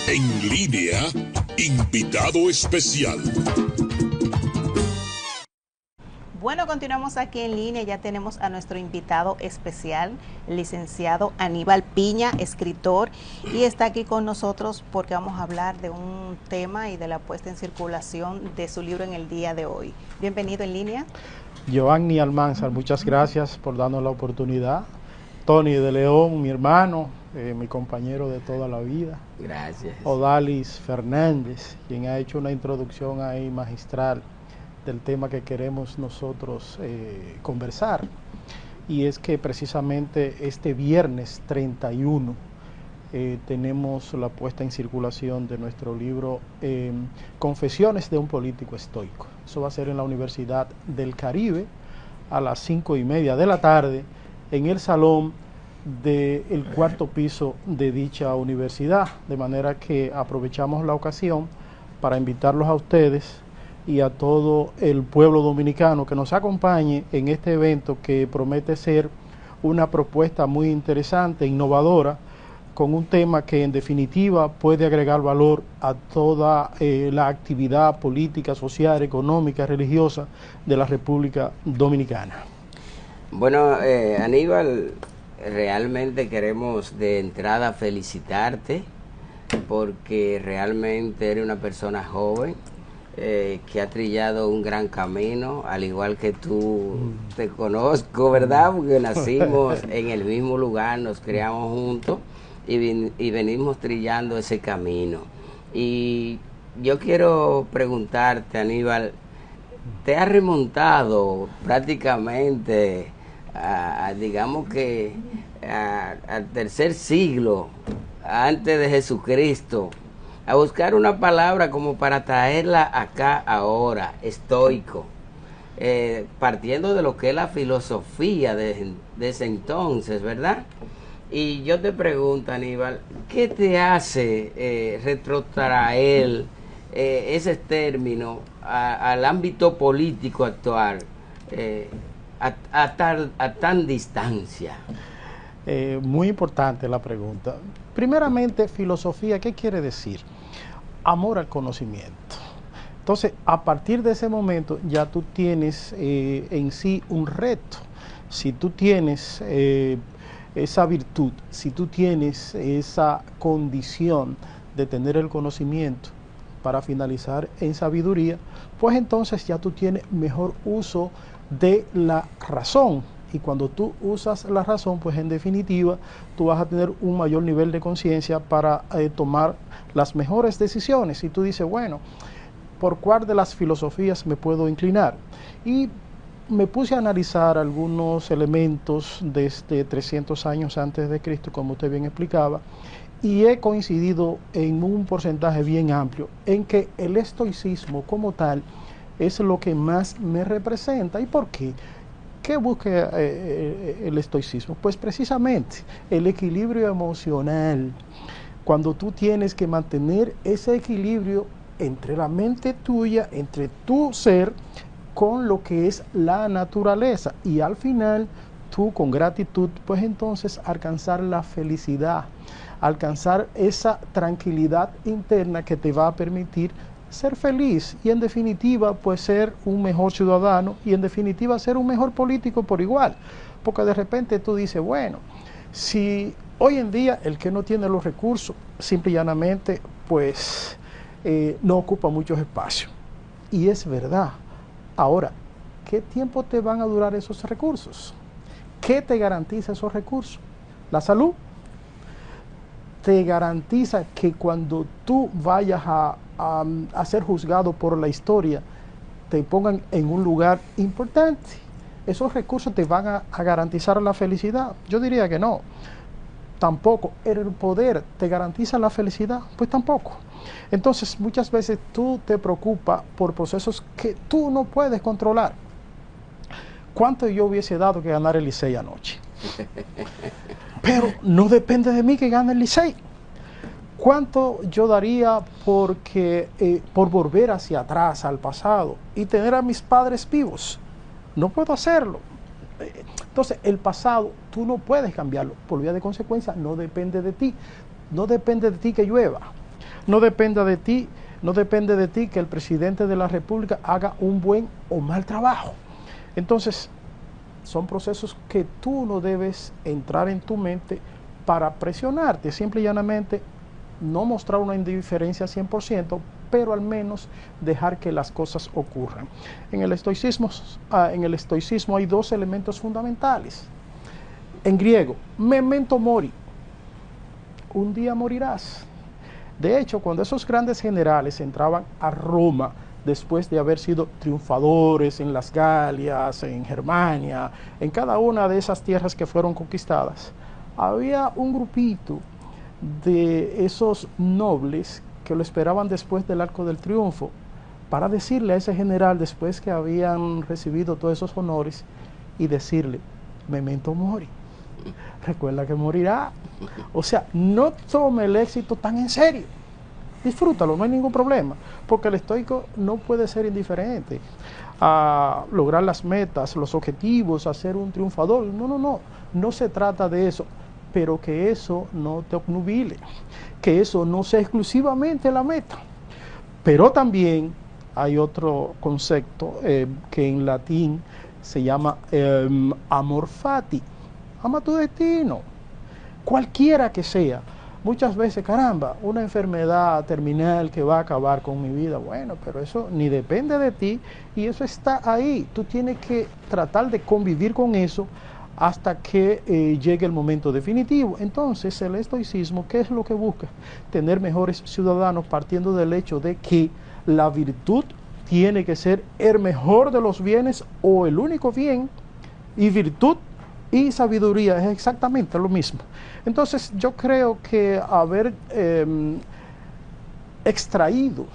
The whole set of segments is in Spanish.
En línea, invitado especial. Bueno, continuamos aquí en línea, ya tenemos a nuestro invitado especial, el licenciado Aníbal Piña, escritor, y está aquí con nosotros porque vamos a hablar de un tema y de la puesta en circulación de su libro en el día de hoy. Bienvenido en línea. Giovanni Almanzar, muchas gracias por darnos la oportunidad. Tony de León, mi hermano, mi compañero de toda la vida. Gracias. Odalis Fernández, quien ha hecho una introducción ahí magistral del tema que queremos nosotros conversar, y es que precisamente este viernes 31 tenemos la puesta en circulación de nuestro libro Confesiones de un político estoico. Eso va a ser en la Universidad del Caribe a las 5:30 de la tarde en el salón del cuarto piso de dicha universidad, de manera que aprovechamos la ocasión para invitarlos a ustedes y a todo el pueblo dominicano que nos acompañe en este evento que promete ser una propuesta muy interesante, innovadora, con un tema que en definitiva puede agregar valor a toda la actividad política, social, económica, religiosa de la República Dominicana. Bueno, Aníbal, realmente queremos de entrada felicitarte porque realmente eres una persona joven, que ha trillado un gran camino, al igual que tú. Te conozco, ¿verdad? Porque nacimos en el mismo lugar, nos criamos juntos y venimos trillando ese camino. Y yo quiero preguntarte, Aníbal, ¿te has remontado prácticamente digamos que al tercer siglo antes de Jesucristo, a buscar una palabra como para traerla acá ahora, estoico, partiendo de lo que es la filosofía de ese entonces, ¿verdad? Y yo te pregunto, Aníbal, ¿qué te hace retrotraer ese término al ámbito político actual, a tan distancia? Muy importante la pregunta. Primeramente, filosofía, ¿qué quiere decir? Amor al conocimiento. Entonces, a partir de ese momento ya tú tienes en sí un reto. Si tú tienes esa virtud, si tú tienes esa condición de tener el conocimiento para finalizar en sabiduría, pues entonces ya tú tienes mejor uso de la razón. Y cuando tú usas la razón, pues en definitiva tú vas a tener un mayor nivel de conciencia para tomar las mejores decisiones. Y tú dices, bueno, ¿por cuál de las filosofías me puedo inclinar? Y me puse a analizar algunos elementos desde 300 años antes de Cristo, como usted bien explicaba, y he coincidido en un porcentaje bien amplio en que el estoicismo como tal es lo que más me representa. ¿Y por qué? ¿Qué busca el estoicismo? Pues precisamente el equilibrio emocional. Cuando tú tienes que mantener ese equilibrio entre la mente tuya, entre tu ser, con lo que es la naturaleza, y al final tú con gratitud, pues entonces alcanzar la felicidad, alcanzar esa tranquilidad interna que te va a permitir ser feliz y en definitiva pues ser un mejor ciudadano y en definitiva ser un mejor político por igual, porque de repente tú dices, bueno, si hoy en día el que no tiene los recursos simple y llanamente pues no ocupa muchos espacios, y es verdad. Ahora, ¿qué tiempo te van a durar esos recursos? ¿Qué te garantiza esos recursos? La salud te garantiza que cuando tú vayas a ser juzgado por la historia, te pongan en un lugar importante. ¿Esos recursos te van a garantizar la felicidad? Yo diría que no. Tampoco. ¿El poder te garantiza la felicidad? Pues tampoco. Entonces, muchas veces tú te preocupas por procesos que tú no puedes controlar. ¿Cuánto yo hubiese dado que ganar el Licey anoche? Pero no depende de mí que gane el Licey. ¿Cuánto yo daría por volver hacia atrás, al pasado, y tener a mis padres vivos? No puedo hacerlo. Entonces, el pasado tú no puedes cambiarlo. Por vía de consecuencia, no depende de ti. No depende de ti que llueva. No depende de ti, no depende de ti que el presidente de la República haga un buen o mal trabajo. Entonces, son procesos que tú no debes entrar en tu mente para presionarte. Simple y llanamente, no mostrar una indiferencia 100%, pero al menos dejar que las cosas ocurran. En el estoicismo hay dos elementos fundamentales. En griego, memento mori, un día morirás. De hecho, cuando esos grandes generales entraban a Roma, después de haber sido triunfadores en las Galias, en Germania, en cada una de esas tierras que fueron conquistadas, había un grupito de esos nobles que lo esperaban después del Arco del Triunfo para decirle a ese general, después que habían recibido todos esos honores, y decirle, memento mori, recuerda que morirá. O sea, no tome el éxito tan en serio, disfrútalo, no hay ningún problema, porque el estoico no puede ser indiferente a lograr las metas, los objetivos, a ser un triunfador. No se trata de eso, pero que eso no te obnubile, que eso no sea exclusivamente la meta. Pero también hay otro concepto que en latín se llama amor fati, ama tu destino, cualquiera que sea. Muchas veces, caramba, una enfermedad terminal que va a acabar con mi vida, bueno, pero eso ni depende de ti y eso está ahí. Tú tienes que tratar de convivir con eso hasta que llegue el momento definitivo. Entonces, el estoicismo, ¿qué es lo que busca? Tener mejores ciudadanos, partiendo del hecho de que la virtud tiene que ser el mejor de los bienes o el único bien, y virtud y sabiduría es exactamente lo mismo. Entonces, yo creo que haber extraído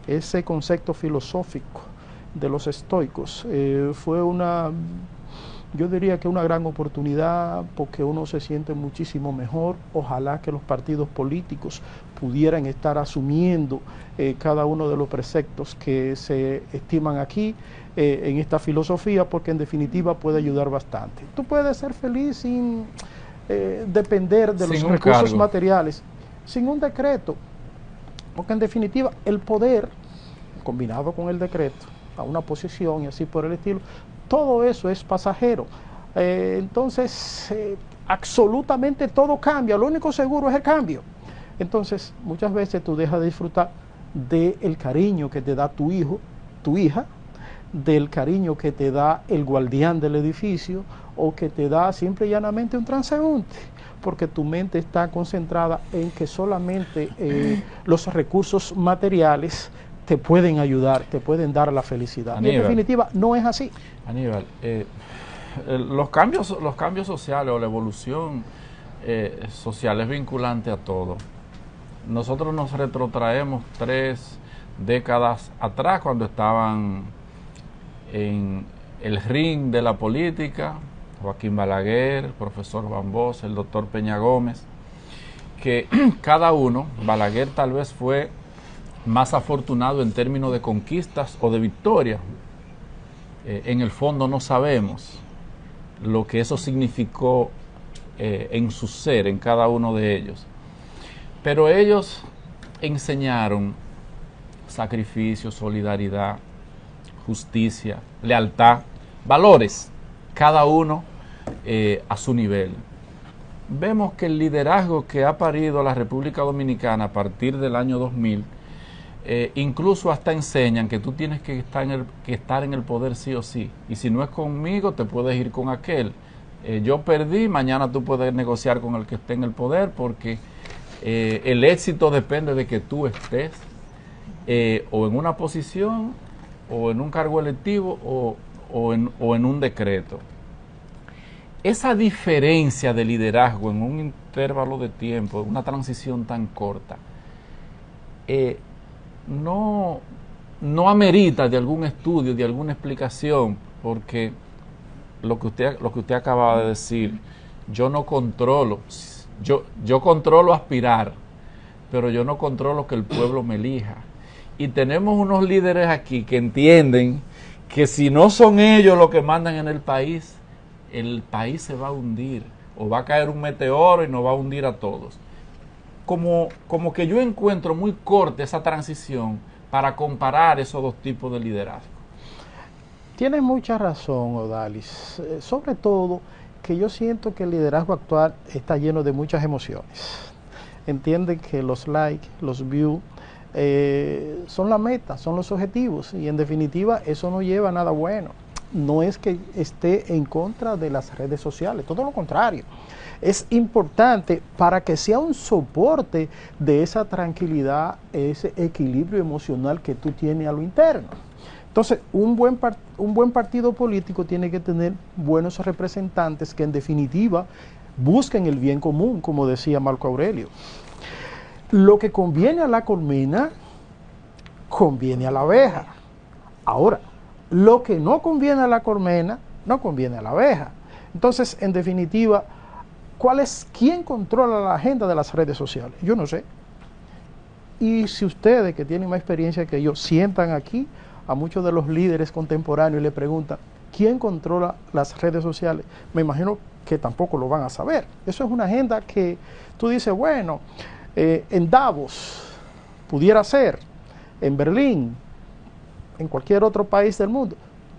ese concepto filosófico de los estoicos fue yo diría que una gran oportunidad, porque uno se siente muchísimo mejor. Ojalá que los partidos políticos pudieran estar asumiendo cada uno de los preceptos que se estiman aquí en esta filosofía, porque en definitiva puede ayudar bastante. Tú puedes ser feliz sin depender de los recursos materiales, sin un decreto, porque en definitiva el poder, combinado con el decreto, a una posición y así por el estilo, todo eso es pasajero. Entonces, absolutamente todo cambia, lo único seguro es el cambio. Entonces, muchas veces tú dejas de disfrutar del cariño que te da tu hijo, tu hija, del cariño que te da el guardián del edificio, o que te da simple y llanamente un transeúnte, porque tu mente está concentrada en que solamente los recursos materiales te pueden ayudar, te pueden dar la felicidad. Aníbal, y en definitiva no es así. Aníbal, los cambios sociales o la evolución social es vinculante a todo. Nosotros nos retrotraemos 3 décadas atrás, cuando estaban en el ring de la política Joaquín Balaguer, el profesor Juan Bosch, el doctor Peña Gómez, que cada uno, Balaguer tal vez fue más afortunado en términos de conquistas o de victorias. En el fondo no sabemos lo que eso significó en su ser, en cada uno de ellos. Pero ellos enseñaron sacrificio, solidaridad, justicia, lealtad, valores, cada uno a su nivel. Vemos que el liderazgo que ha parido la República Dominicana a partir del año 2000, incluso hasta enseñan que tú tienes que estar en el poder sí o sí, y si no es conmigo te puedes ir con aquel. Yo perdí, mañana tú puedes negociar con el que esté en el poder, porque el éxito depende de que tú estés o en una posición, o en un cargo electivo, o en un decreto. Esa diferencia de liderazgo en un intervalo de tiempo, una transición tan corta, no amerita de algún estudio, de alguna explicación, porque lo que usted acaba de decir, yo no controlo, yo controlo aspirar, pero yo no controlo que el pueblo me elija. Y tenemos unos líderes aquí que entienden que si no son ellos los que mandan en el país, el país se va a hundir, o va a caer un meteoro y nos va a hundir a todos. Como que yo encuentro muy corta esa transición para comparar esos dos tipos de liderazgo. Tienes mucha razón, Odalis. Sobre todo que yo siento que el liderazgo actual está lleno de muchas emociones. Entienden que los likes, los views, son la meta, son los objetivos, y en definitiva eso no lleva a nada bueno. No es que esté en contra de las redes sociales, todo lo contrario. Es importante para que sea un soporte de esa tranquilidad, ese equilibrio emocional que tú tienes a lo interno. Entonces, un buen partido político tiene que tener buenos representantes que en definitiva busquen el bien común, como decía Marco Aurelio. Lo que conviene a la colmena, conviene a la abeja. Ahora, lo que no conviene a la colmena, no conviene a la abeja. Entonces, en definitiva, ¿quién controla la agenda de las redes sociales? Yo no sé. Y si ustedes, que tienen más experiencia que yo, sientan aquí a muchos de los líderes contemporáneos y le preguntan, ¿quién controla las redes sociales? Me imagino que tampoco lo van a saber. Eso es una agenda que tú dices, bueno, en Davos pudiera ser, en Berlín, en cualquier otro país del mundo.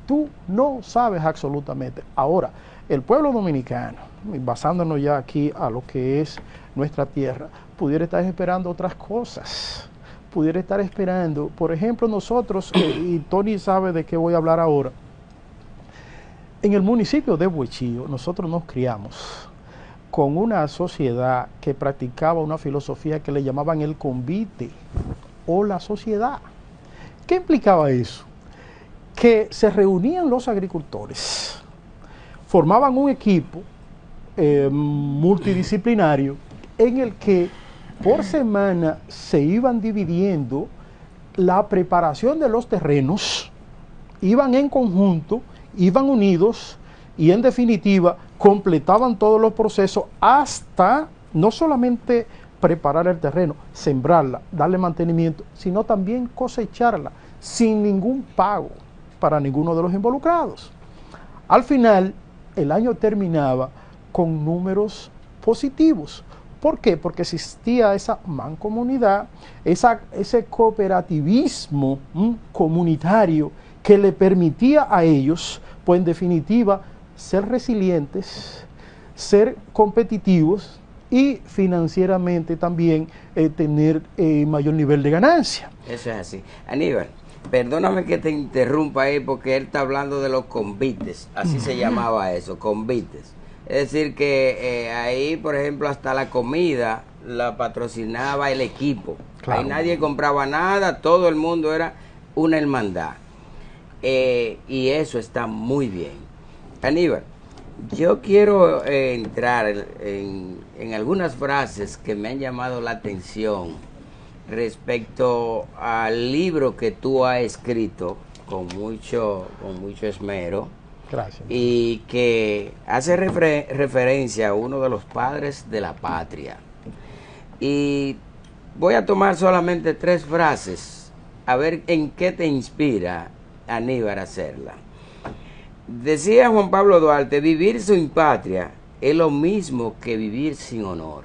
Tú no sabes absolutamente. Ahora, el pueblo dominicano, basándonos ya aquí a lo que es nuestra tierra, pudiera estar esperando otras cosas. Pudiera estar esperando, por ejemplo, nosotros, y Tony sabe de qué voy a hablar ahora, en el municipio de Boichío, nosotros nos criamos con una sociedad que practicaba una filosofía que le llamaban el convite o la sociedad. ¿Qué implicaba eso? Que se reunían los agricultores, formaban un equipo multidisciplinario en el que por semana se iban dividiendo la preparación de los terrenos, iban en conjunto, iban unidos y en definitiva completaban todos los procesos hasta no solamente preparar el terreno, sembrarla, darle mantenimiento, sino también cosecharla sin ningún pago para ninguno de los involucrados. Al final, el año terminaba con números positivos. ¿Por qué? Porque existía esa mancomunidad, ese cooperativismo comunitario que le permitía a ellos, pues en definitiva, ser resilientes, ser competitivos y financieramente también tener mayor nivel de ganancia. Eso es así. Aníbal, perdóname que te interrumpa ahí porque él está hablando de los convites, así se llamaba eso, convites. Es decir que ahí, por ejemplo, hasta la comida la patrocinaba el equipo. Claro. Ahí nadie compraba nada, todo el mundo era una hermandad. Y eso está muy bien. Aníbal, yo quiero entrar en algunas frases que me han llamado la atención respecto al libro que tú has escrito con mucho esmero. Gracias. Y que hace referencia a uno de los padres de la patria. Y voy a tomar solamente 3 frases, a ver en qué te inspira, Aníbal, a hacerla. Decía Juan Pablo Duarte, vivir sin patria es lo mismo que vivir sin honor.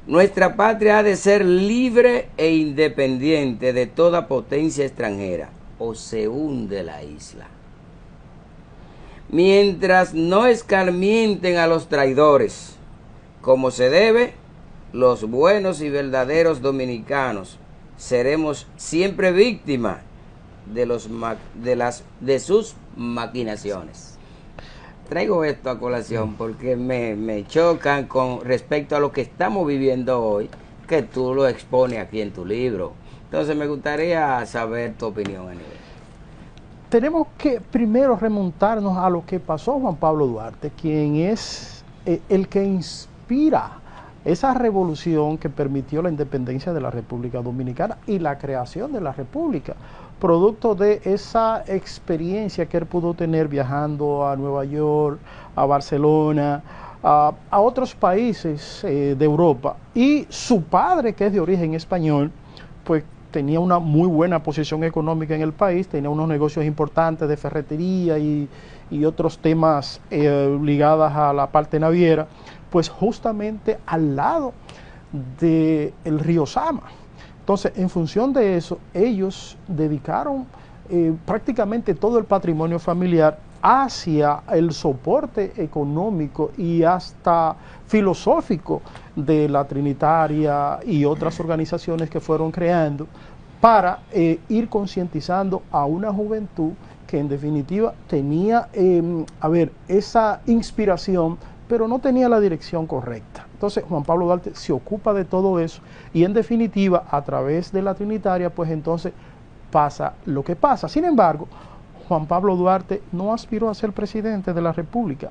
Nuestra patria ha de ser libre e independiente de toda potencia extranjera, o se hunde la isla. Mientras no escarmienten a los traidores, como se debe, los buenos y verdaderos dominicanos seremos siempre víctimas de sus maquinaciones. Traigo esto a colación porque me chocan con respecto a lo que estamos viviendo hoy, que tú lo expones aquí en tu libro. Entonces me gustaría saber tu opinión, Aníbal. Tenemos que primero remontarnos a lo que pasó Juan Pablo Duarte, quien es el que inspira esa revolución que permitió la independencia de la República Dominicana y la creación de la República, producto de esa experiencia que él pudo tener viajando a Nueva York, a Barcelona, a otros países de Europa. Y su padre, que es de origen español, pues tenía una muy buena posición económica en el país, tenía unos negocios importantes de ferretería y otros temas ligados a la parte naviera, pues justamente al lado del río Sama. Entonces, en función de eso, ellos dedicaron prácticamente todo el patrimonio familiar hacia el soporte económico y hasta filosófico de la Trinitaria y otras organizaciones que fueron creando para ir concientizando a una juventud que en definitiva tenía, esa inspiración, pero no tenía la dirección correcta. Entonces Juan Pablo Duarte se ocupa de todo eso y en definitiva a través de la Trinitaria pues entonces pasa lo que pasa. Sin embargo, Juan Pablo Duarte no aspiró a ser presidente de la República.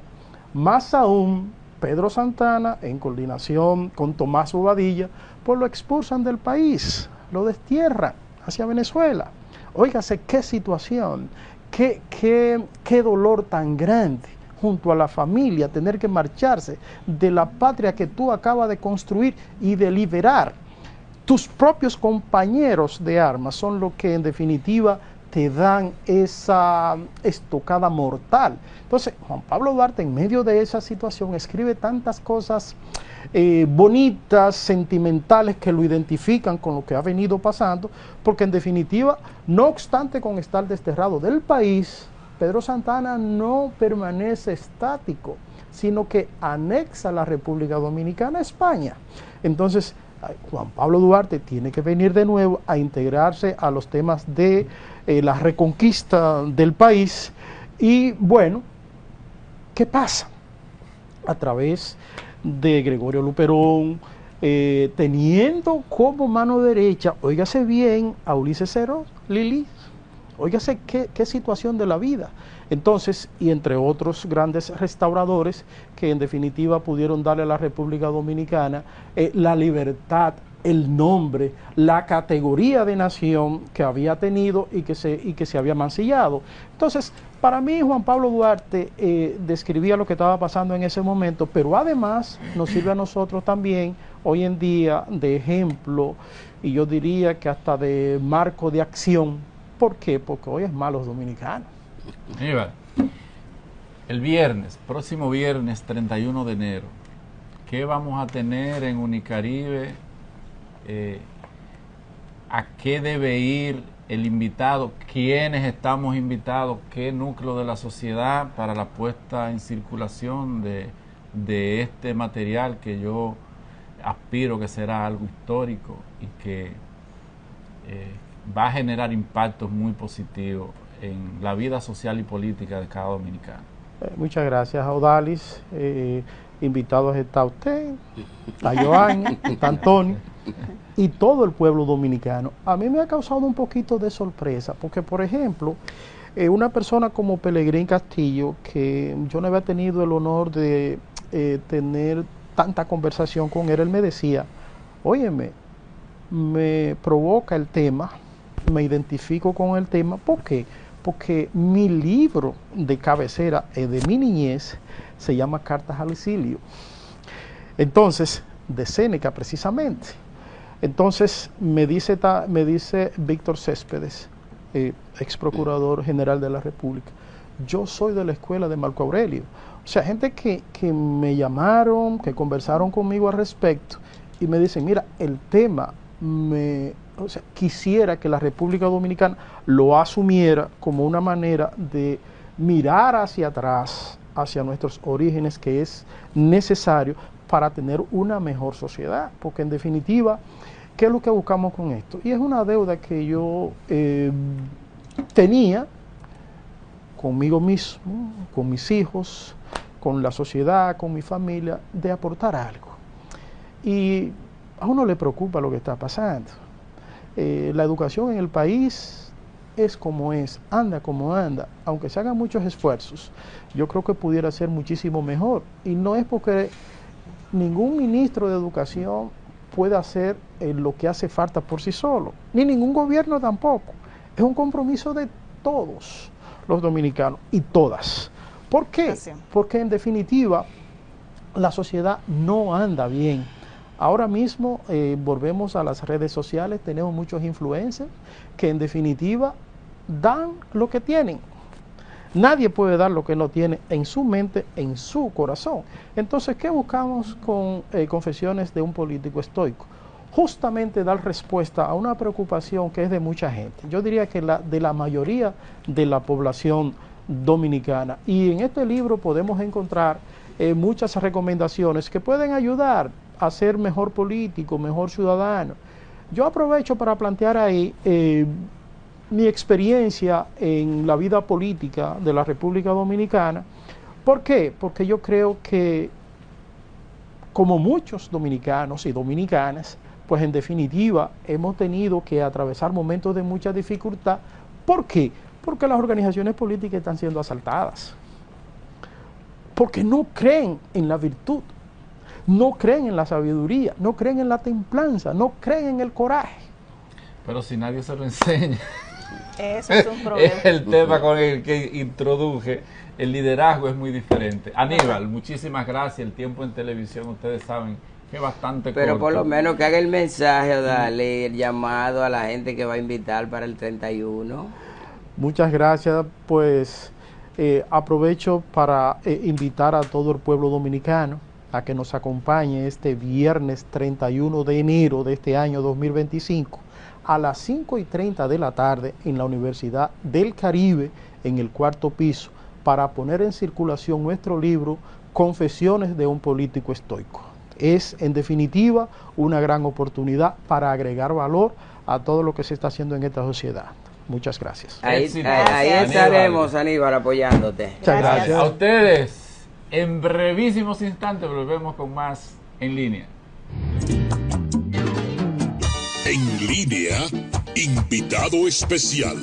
Más aún, Pedro Santana, en coordinación con Tomás Bobadilla, pues lo expulsan del país, lo destierran hacia Venezuela. Óigase, qué situación, qué dolor tan grande junto a la familia, tener que marcharse de la patria que tú acabas de construir y de liberar. Tus propios compañeros de armas son los que en definitiva te dan esa estocada mortal. Entonces, Juan Pablo Duarte, en medio de esa situación, escribe tantas cosas bonitas, sentimentales, que lo identifican con lo que ha venido pasando, porque en definitiva, no obstante con estar desterrado del país, Pedro Santana no permanece estático, sino que anexa la República Dominicana a España. Entonces, Juan Pablo Duarte tiene que venir de nuevo a integrarse a los temas de la reconquista del país. Y bueno, ¿qué pasa? A través de Gregorio Luperón, teniendo como mano derecha, óigase bien, a Ulises Cerón, Lili, óigase qué situación de la vida. Entonces, y entre otros grandes restauradores que en definitiva pudieron darle a la República Dominicana la libertad, el nombre, la categoría de nación que había tenido y que se había mancillado. Entonces, para mí Juan Pablo Duarte describía lo que estaba pasando en ese momento, pero además nos sirve a nosotros también hoy en día de ejemplo y yo diría que hasta de marco de acción. ¿Por qué? Porque hoy es malos dominicanos. Mira, el próximo viernes 31 de enero, ¿qué vamos a tener en Unicaribe? ¿A qué debe ir el invitado? ¿Quiénes estamos invitados? ¿Qué núcleo de la sociedad para la puesta en circulación de este material que yo aspiro que será algo histórico y que va a generar impactos muy positivos en la vida social y política de cada dominicano? Muchas gracias, Odalis. Invitados está usted, a Joan, a Antonio y todo el pueblo dominicano. A mí me ha causado un poquito de sorpresa, porque por ejemplo, una persona como Pelegrín Castillo, que yo no había tenido el honor de tener tanta conversación con él me decía, óyeme, me provoca el tema, me identifico con el tema. ¿Por qué? Porque mi libro de cabecera de mi niñez se llama Cartas al Exilio. Entonces, de Séneca precisamente. Entonces, me dice Víctor Céspedes, ex procurador general de la República, yo soy de la escuela de Marco Aurelio. O sea, gente que me llamaron, que conversaron conmigo al respecto y me dicen, mira, el tema quisiera que la República Dominicana lo asumiera como una manera de mirar hacia atrás, hacia nuestros orígenes, que es necesario para tener una mejor sociedad, porque en definitiva, ¿qué es lo que buscamos con esto? Y es una deuda que yo tenía conmigo mismo, con mis hijos, con la sociedad, con mi familia, de aportar algo. Y a uno le preocupa lo que está pasando. La educación en el país es como es, anda como anda, aunque se hagan muchos esfuerzos, yo creo que pudiera ser muchísimo mejor. Y no es porque ningún ministro de educación puede hacer lo que hace falta por sí solo, ni ningún gobierno tampoco. Es un compromiso de todos los dominicanos y todas. ¿Por qué? Porque en definitiva la sociedad no anda bien. Ahora mismo volvemos a las redes sociales, tenemos muchos influencers que en definitiva dan lo que tienen. Nadie puede dar lo que no tiene en su mente, en su corazón. Entonces, ¿qué buscamos con Confesiones de un político estoico? Justamente dar respuesta a una preocupación que es de mucha gente. Yo diría que de la mayoría de la población dominicana. Y en este libro podemos encontrar muchas recomendaciones que pueden ayudar a ser mejor político, mejor ciudadano. Yo aprovecho para plantear ahí mi experiencia en la vida política de la República Dominicana. ¿Por qué? Porque yo creo que, como muchos dominicanos y dominicanas, pues en definitiva hemos tenido que atravesar momentos de mucha dificultad. ¿Por qué? Porque las organizaciones políticas están siendo asaltadas. Porque no creen en la virtud, no creen en la sabiduría, no creen en la templanza, no creen en el coraje. Pero si nadie se lo enseña. Eso es un problema. Es el tema con el que introduje. El liderazgo es muy diferente. Aníbal, muchísimas gracias. El tiempo en televisión, ustedes saben que es bastante corto. Pero por lo menos que haga el mensaje o darle el llamado a la gente que va a invitar para el 31. Muchas gracias. Pues aprovecho para invitar a todo el pueblo dominicano a que nos acompañe este viernes 31 de enero de este año 2025 a las 5:30 de la tarde en la Universidad del Caribe, en el 4º piso, para poner en circulación nuestro libro Confesiones de un político estoico. Es, en definitiva, una gran oportunidad para agregar valor a todo lo que se está haciendo en esta sociedad. Muchas gracias. Ahí estaremos, Aníbal, apoyándote. Muchas gracias. A ustedes, en brevísimos instantes volvemos con más En Línea. En Línea, invitado especial.